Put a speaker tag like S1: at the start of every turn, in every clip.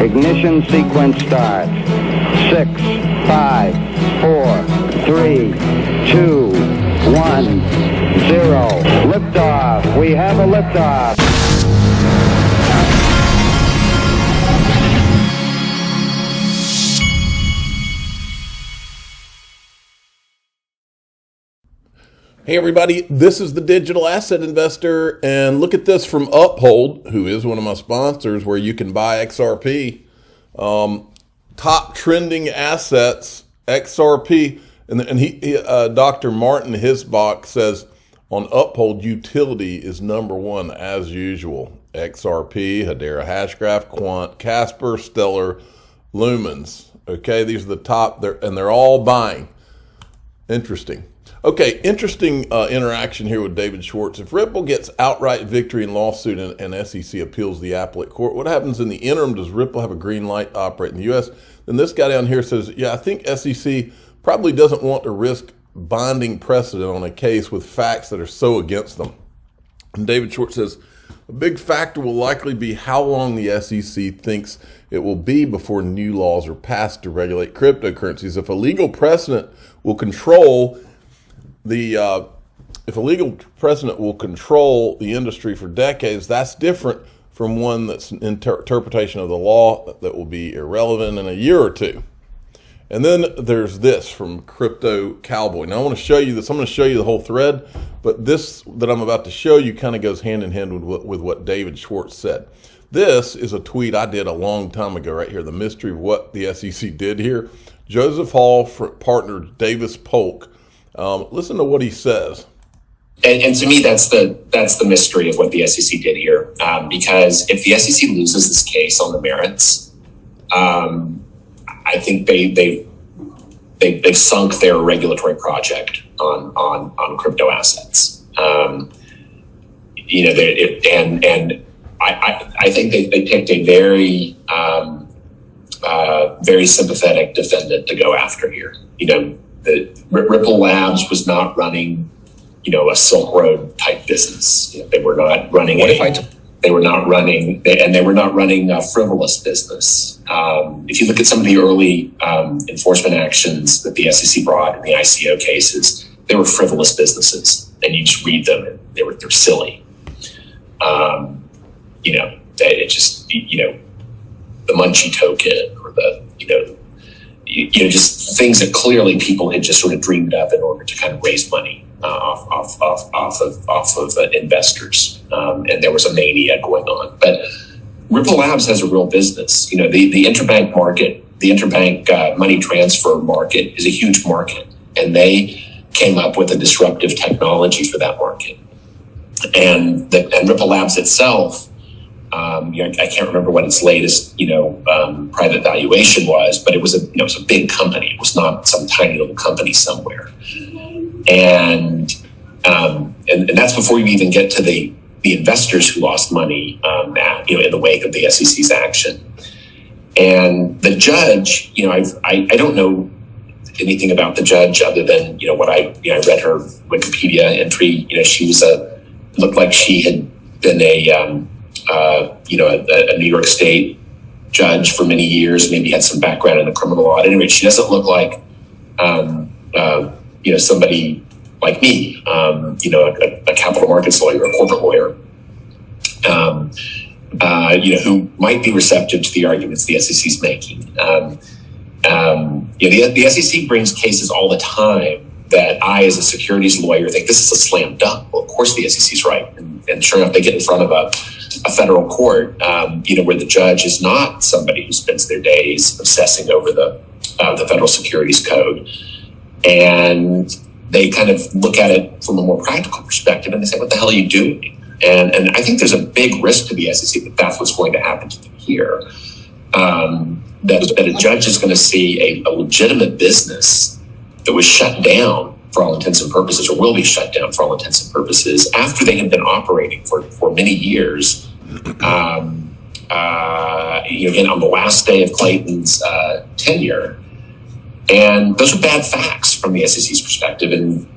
S1: Ignition sequence starts. 6, 5, 4, 3, 2, 1, 0. Liftoff. We have a liftoff.
S2: Hey everybody, this is the Digital Asset Investor, and look at this from Uphold, who is one of my sponsors, where you can buy XRP. Top trending assets, XRP, and he Dr. Martin Hisbach says on Uphold, utility is number one as usual. XRP, Hedera Hashgraph, Quant, Casper, Stellar, Lumens. Okay, these are the top, and they're all buying. Interesting. Okay, interesting interaction here with David Schwartz. If Ripple gets outright victory in lawsuit and SEC appeals the appellate court, what happens in the interim? Does Ripple have a green light to operate in the U.S.? Then this guy down here says, yeah, I think SEC probably doesn't want to risk binding precedent on a case with facts that are so against them. And David Schwartz says, a big factor will likely be how long the SEC thinks it will be before new laws are passed to regulate cryptocurrencies. If a legal precedent will control if a legal precedent will control the industry for decades, that's different from one that's an interpretation of the law that will be irrelevant in a year or two. And then there's this from Crypto Cowboy. Now I want to show you this. I'm going to show you the whole thread, but this that I'm about to show you kind of goes hand in hand with what David Schwartz said. This is a tweet I did a long time ago right here, the mystery of what the SEC did here. Joseph Hall partner Davis Polk. Listen to what he says.
S3: And to me, that's the mystery of what the SEC did here. Because if the SEC loses this case on the merits, I think they've sunk their regulatory project on crypto assets. I think they picked a very sympathetic defendant to go after here. The Ripple Labs was not running, a Silk Road type business. They were not running they were not running a frivolous business. If you look at some of the early enforcement actions that the SEC brought in the ICO cases, they were frivolous businesses, and you just read them and they're silly. The Munchie token or just things that clearly people had just sort of dreamed up in order to kind of raise money off of investors, and there was a mania going on. But Ripple Labs has a real business. The interbank market, the interbank money transfer market, is a huge market, and they came up with a disruptive technology for that market. And Ripple Labs itself. I can't remember what its latest, private valuation was, but it was a big company. It was not some tiny little company somewhere. And that's before you even get to the investors who lost money, in the wake of the SEC's action. And the judge, I don't know anything about the judge other than, what I read her Wikipedia entry. She looked like she had been a New York State judge for many years, maybe had some background in the criminal law. At any rate, she doesn't look like, somebody like me, a capital markets lawyer, a corporate lawyer, who might be receptive to the arguments the SEC is making. The SEC brings cases all the time that I, as a securities lawyer, think this is a slam dunk. Well, of course the SEC is right. And sure enough, they get in front of a federal court, where the judge is not somebody who spends their days obsessing over the federal securities code. And they kind of look at it from a more practical perspective and they say, what the hell are you doing? And I think there's a big risk to the SEC that that's what's going to happen to them here. That a judge is going to see a legitimate business that was shut down for all intents and purposes, or will be shut down for all intents and purposes, after they have been operating for many years. Again, on the last day of Clayton's tenure. And those are bad facts from the SEC's perspective. And,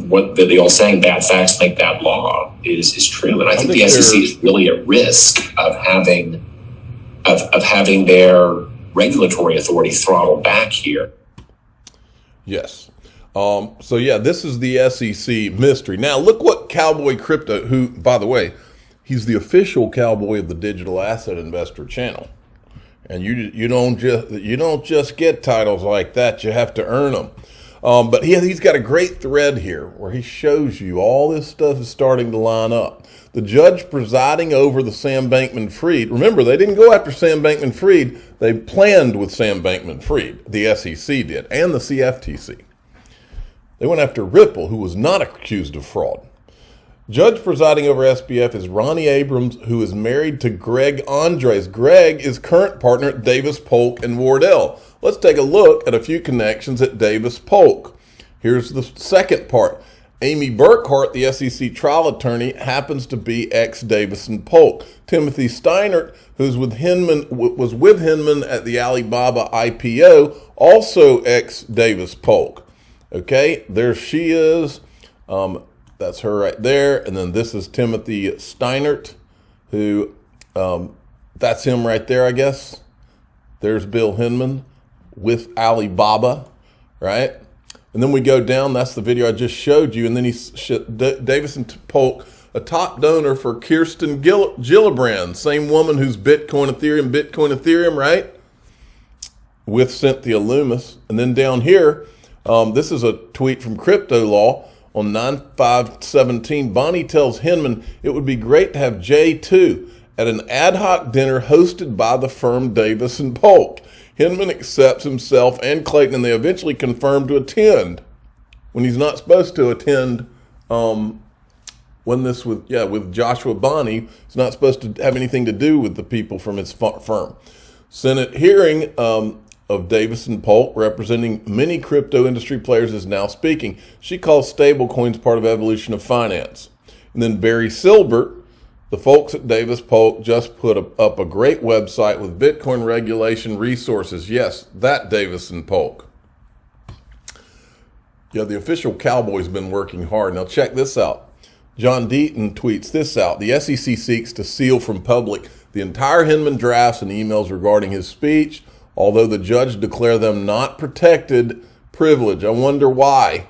S3: what the old saying, bad facts make bad law, is true. And I think the SEC is really at risk of having of having their regulatory authority throttled back here.
S2: Yes. So yeah, this is the SEC mystery. Now look what Cowboy Crypto, who, by the way, he's the official cowboy of the Digital Asset Investor channel. And you don't just get titles like that. You have to earn them. But he's got a great thread here where he shows you all this stuff is starting to line up. The judge presiding over the Sam Bankman-Fried. Remember, they didn't go after Sam Bankman-Fried. They planned with Sam Bankman-Fried. The SEC did, and the CFTC. They went after Ripple, who was not accused of fraud. Judge presiding over SBF is Ronnie Abrams, who is married to Greg Andres. Greg is current partner at Davis Polk and Wardell. Let's take a look at a few connections at Davis Polk. Here's the second part. Amy Burkhart, the SEC trial attorney, happens to be ex-Davis and Polk. Timothy Steinert, who's with Hinman, was with Hinman at the Alibaba IPO, also ex-Davis Polk. Okay, there she is. That's her right there. And then this is Timothy Steinert, who, that's him right there, I guess. There's Bill Hinman with Alibaba, right? And then we go down, that's the video I just showed you. And then Davis and Polk, a top donor for Kirsten Gillibrand, same woman who's Bitcoin, Ethereum, right? With Cynthia Loomis. And then down here, this is a tweet from Crypto Law on 9/5/17. Bonnie tells Hinman it would be great to have Jay too at an ad hoc dinner hosted by the firm Davis and Polk. Hinman accepts himself and Clayton, and they eventually confirm to attend when he's not supposed to attend. With Joshua Bonnie, he's not supposed to have anything to do with the people from his firm. Senate hearing of Davis and Polk, representing many crypto industry players, is now speaking. She calls stablecoins part of evolution of finance. And then Barry Silbert, the folks at Davis Polk just put up a great website with Bitcoin regulation resources. Yes, that Davis and Polk. Yeah, the official cowboy's been working hard. Now check this out. John Deaton tweets this out. The SEC seeks to seal from public the entire Hinman drafts and emails regarding his speech, although the judge declared them not protected privilege. I wonder why.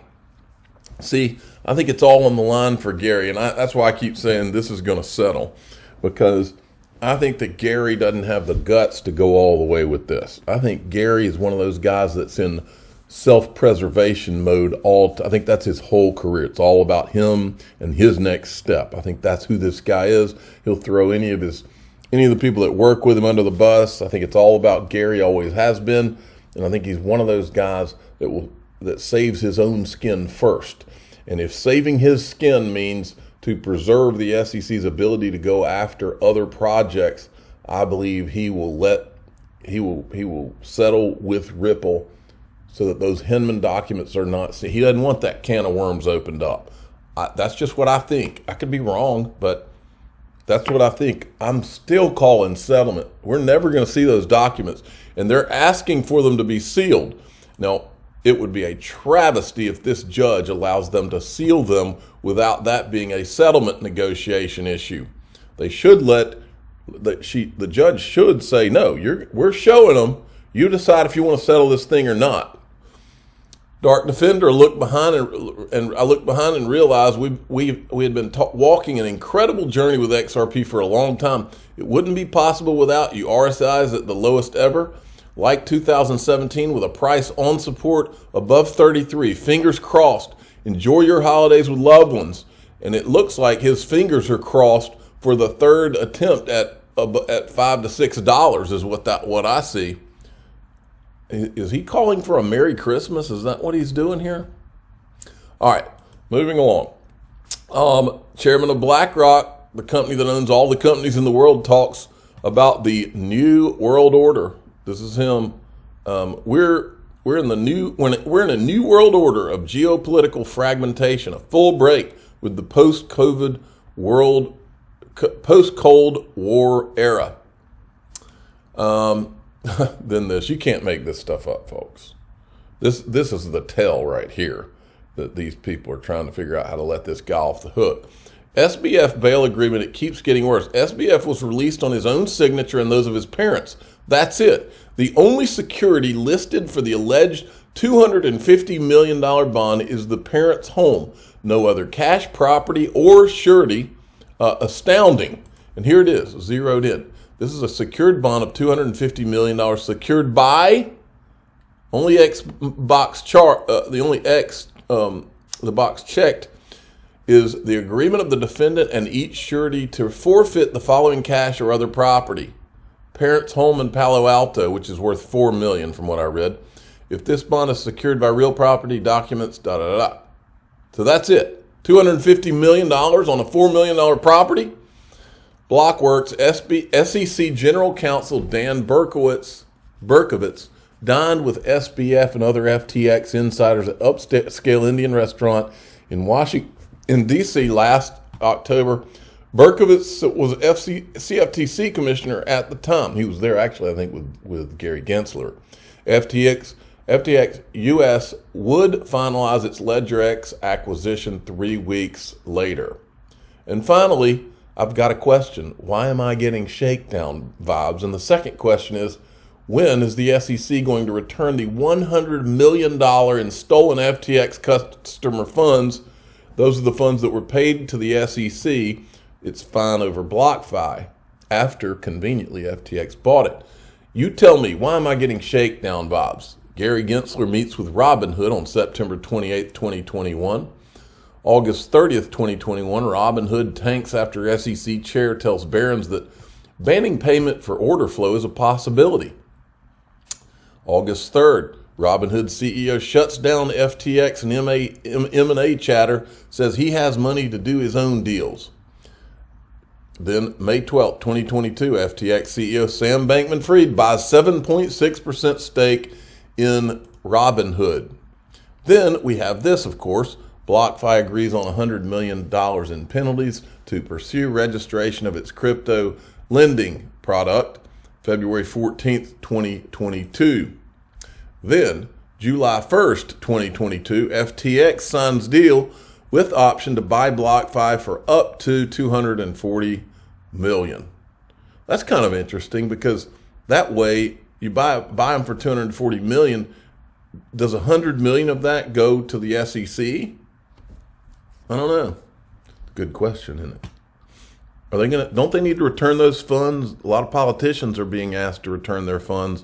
S2: See, I think it's all on the line for Gary, and that's why I keep saying this is going to settle, because I think that Gary doesn't have the guts to go all the way with this. I think Gary is one of those guys that's in self-preservation mode. I think that's his whole career. It's all about him and his next step. I think that's who this guy is. He'll throw any of the people that work with him under the bus. I think it's all about Gary, always has been, and I think he's one of those guys that saves his own skin first. And if saving his skin means to preserve the SEC's ability to go after other projects, I believe he will settle with Ripple so that those Hinman documents are not seen. He doesn't want that can of worms opened up. That's just what I think. I could be wrong, but that's what I think. I'm still calling settlement. We're never going to see those documents, and they're asking for them to be sealed. Now, it would be a travesty if this judge allows them to seal them without that being a settlement negotiation issue. They should the judge should say, no, we're showing them. You decide if you want to settle this thing or not. Dark Defender looked behind, and I looked behind and realized we had been walking an incredible journey with XRP for a long time. It wouldn't be possible without you. RSI is at the lowest ever, like 2017, with a price on support above 33. Fingers crossed. Enjoy your holidays with loved ones. And it looks like his fingers are crossed for the third attempt at $5 to $6 is what I see. Is he calling for a Merry Christmas? Is that what he's doing here? All right, moving along. Chairman of BlackRock, the company that owns all the companies in the world, talks about the new world order. This is him. We're in a new world order of geopolitical fragmentation, a full break with the post-Cold War era. Then this, you can't make this stuff up, folks. This is the tell right here that these people are trying to figure out how to let this guy off the hook. SBF bail agreement, it keeps getting worse. SBF was released on his own signature and those of his parents. That's it. The only security listed for the alleged $250 million bond is the parents' home. No other cash, property, or surety. Astounding. And here it is, zeroed in. This is a secured bond of $250 million secured by only the box checked is the agreement of the defendant and each surety to forfeit the following cash or other property. Parents' home in Palo Alto, which is worth $4 million from what I read. If this bond is secured by real property, documents, So that's it. $250 million on a $4 million property. Blockworks, SEC General Counsel Dan Berkowitz dined with SBF and other FTX insiders at upscale Indian restaurant in D.C. last October. Berkowitz was CFTC commissioner at the time. He was there actually, I think, with Gary Gensler. FTX US would finalize its LedgerX acquisition 3 weeks later. And finally, I've got a question. Why am I getting shakedown vibes? And the second question is, when is the SEC going to return the $100 million in stolen FTX customer funds? Those are the funds that were paid to the SEC. It's fine over BlockFi after, conveniently, FTX bought it. You tell me, why am I getting shakedown vibes? Gary Gensler meets with Robinhood on September 28th, 2021. August 30th, 2021, Robinhood tanks after SEC chair tells Barron's that banning payment for order flow is a possibility. August 3rd, Robinhood CEO shuts down FTX and M&A chatter, says he has money to do his own deals. Then May 12th, 2022, FTX CEO Sam Bankman-Fried buys 7.6% stake in Robinhood. Then we have this, of course. BlockFi agrees on $100 million in penalties to pursue registration of its crypto lending product, February 14th, 2022. Then, July 1st, 2022, FTX signs deal with option to buy BlockFi for up to $240 million. That's kind of interesting because that way you buy them for $240 million. Does $100 million of that go to the SEC? I don't know. Good question, isn't it? Are they don't they need to return those funds? A lot of politicians are being asked to return their funds.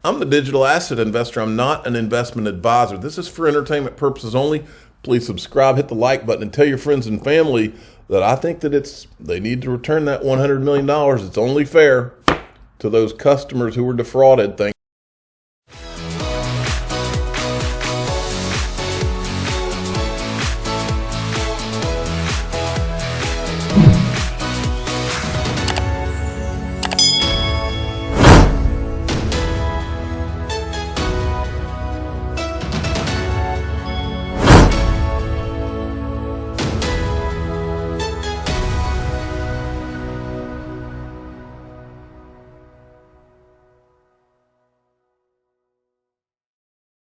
S2: I'm the digital asset investor. I'm not an investment advisor. This is for entertainment purposes only. Please subscribe, hit the like button, and tell your friends and family that I think that they need to return that $100 million. It's only fair to those customers who were defrauded. Thank